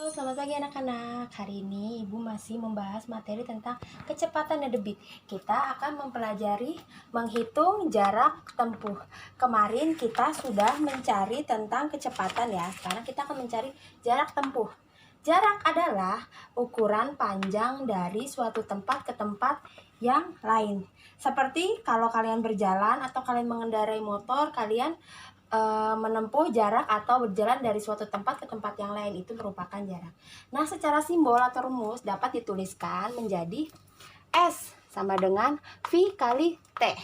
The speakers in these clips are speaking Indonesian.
Halo, selamat pagi anak-anak. Hari ini Ibu masih membahas materi tentang kecepatan dan debit. Kita akan mempelajari menghitung jarak tempuh. Kemarin kita sudah mencari tentang kecepatan ya. Sekarang kita akan mencari jarak tempuh. Jarak adalah ukuran panjang dari suatu tempat ke tempat yang lain. Seperti kalau kalian berjalan atau kalian mengendarai motor, kalian menempuh jarak atau berjalan dari suatu tempat ke tempat yang lain, itu merupakan jarak. Nah, secara simbol atau rumus dapat dituliskan menjadi S sama dengan V kali T.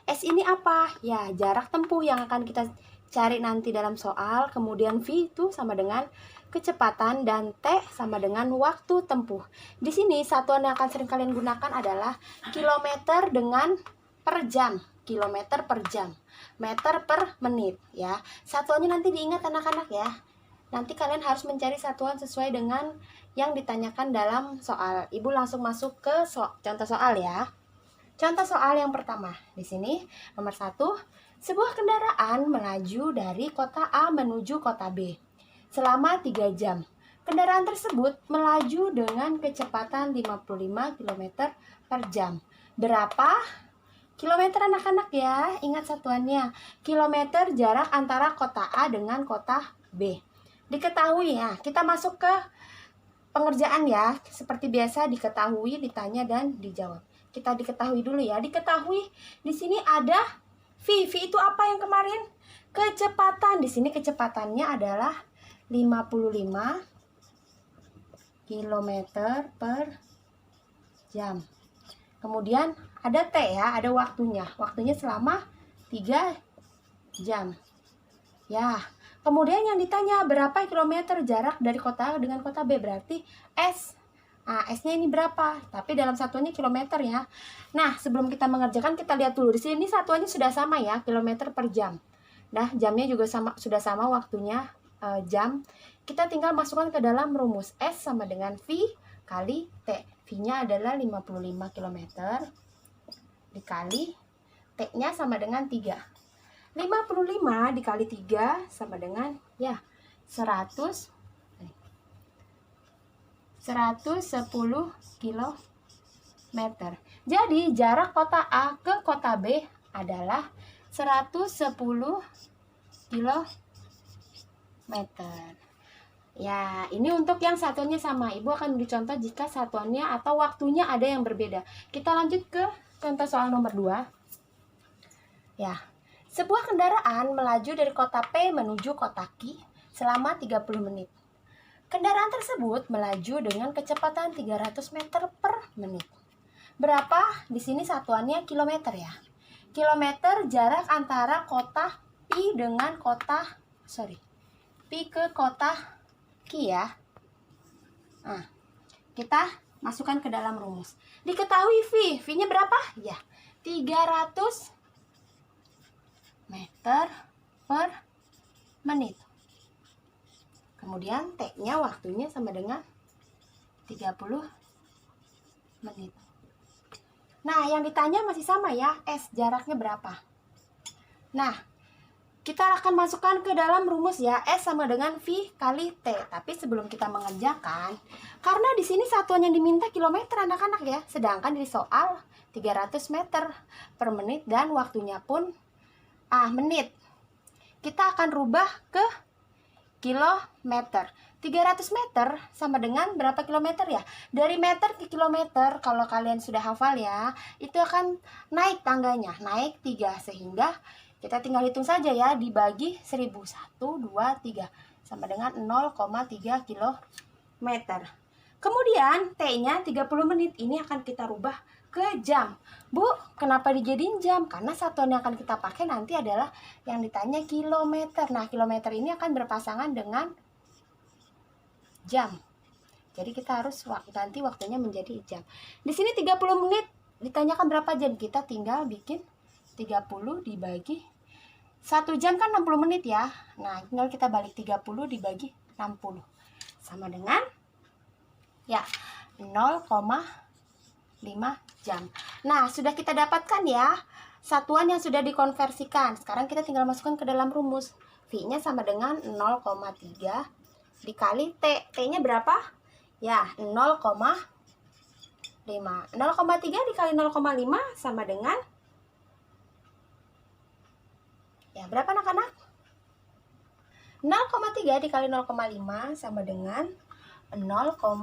S ini apa? Ya, jarak tempuh yang akan kita cari nanti dalam soal. Kemudian V itu sama dengan kecepatan dan T sama dengan waktu tempuh. Di sini satuan yang akan sering kalian gunakan adalah kilometer dengan per jam. Kilometer per jam, meter per menit ya. Satuannya nanti diingat anak-anak ya. Nanti kalian harus mencari satuan sesuai dengan yang ditanyakan dalam soal. Ibu langsung masuk ke contoh soal ya. Contoh soal yang pertama. Di sini nomor 1, sebuah kendaraan melaju dari kota A menuju kota B selama 3 jam. Kendaraan tersebut melaju dengan kecepatan 55 km per jam. Berapa kilometer anak-anak ya? Ingat satuannya. Kilometer jarak antara kota A dengan kota B. Diketahui ya. Kita masuk ke pengerjaan ya. Seperti biasa diketahui, ditanya dan dijawab. Kita diketahui dulu ya. Diketahui di sini ada V. V itu apa yang kemarin? Kecepatan. Di sini kecepatannya adalah 55 km per jam. Kemudian ada T ya, ada waktunya. Waktunya selama 3 jam. Ya, kemudian yang ditanya berapa kilometer jarak dari kota A dengan kota B, berarti S. Nah, S-nya ini berapa? Tapi dalam satuannya kilometer ya. Nah, sebelum kita mengerjakan kita lihat dulu. Di sini satuannya sudah sama ya, kilometer per jam. Nah, jamnya juga sudah sama waktunya jam. Kita tinggal masukkan ke dalam rumus. S sama dengan V kali T. V-nya adalah 55 km dikali T-nya sama dengan 3. 55 dikali 3 sama dengan ya 110 km. Jadi jarak kota A ke kota B adalah 110 km. Ya, ini untuk yang satuannya sama. Ibu akan beri contoh jika satuannya atau waktunya ada yang berbeda. Kita lanjut ke contoh soal nomor 2. Ya, sebuah kendaraan melaju dari kota P menuju kota Q selama 30 menit. Kendaraan tersebut melaju dengan kecepatan 300 meter per menit. Berapa? Di sini satuannya kilometer ya. Kilometer jarak antara kota P dengan kota P ke kota Q ya. Nah, kita masukkan ke dalam rumus. Diketahui V. V-nya berapa? Ya, 300 meter per menit. Kemudian T-nya waktunya sama dengan 30 menit. Nah, yang ditanya masih sama ya. S jaraknya berapa? Nah, kita akan masukkan ke dalam rumus ya. S sama dengan V kali T. Tapi sebelum kita mengerjakan, karena di sini satuan yang diminta kilometer anak-anak ya. Sedangkan di soal 300 meter per menit dan waktunya pun menit. Kita akan rubah ke kilometer. 300 meter sama dengan berapa kilometer ya? Dari meter ke kilometer, kalau kalian sudah hafal ya, itu akan naik tangganya, naik 3. Sehingga kita tinggal hitung saja ya, dibagi 1000. 1, 2, 3. Sama dengan 0,3 km. Kemudian T-nya 30 menit. Ini akan kita rubah ke jam. Bu, kenapa dijadiin jam? Karena satuan yang akan kita pakai nanti adalah yang ditanya kilometer. Nah, kilometer ini akan berpasangan dengan jam. Jadi kita harus ganti waktunya menjadi jam. Di sini 30 menit ditanyakan berapa jam? Kita tinggal bikin 30 dibagi 1 jam kan 60 menit ya. Nah, tinggal kita balik 30 dibagi 60. Sama dengan ya 0,5 jam. Nah, sudah kita dapatkan ya satuan yang sudah dikonversikan. Sekarang kita tinggal masukkan ke dalam rumus. V-nya sama dengan 0,3 dikali T. T-nya berapa? Ya, 0,5. 0,3 dikali 0,5 sama dengan, ya berapa anak-anak? 0,3 dikali 0,5 sama dengan 0,15.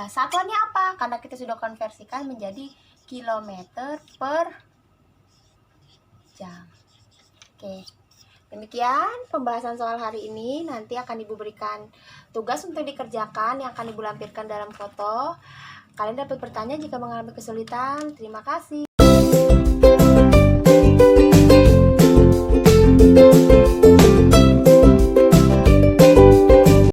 Satuannya apa? Karena kita sudah konversikan menjadi kilometer per jam. Oke. Demikian pembahasan soal hari ini. Nanti akan Ibu berikan tugas untuk dikerjakan yang akan Ibu lampirkan dalam foto. Kalian dapat bertanya jika mengalami kesulitan. Terima kasih.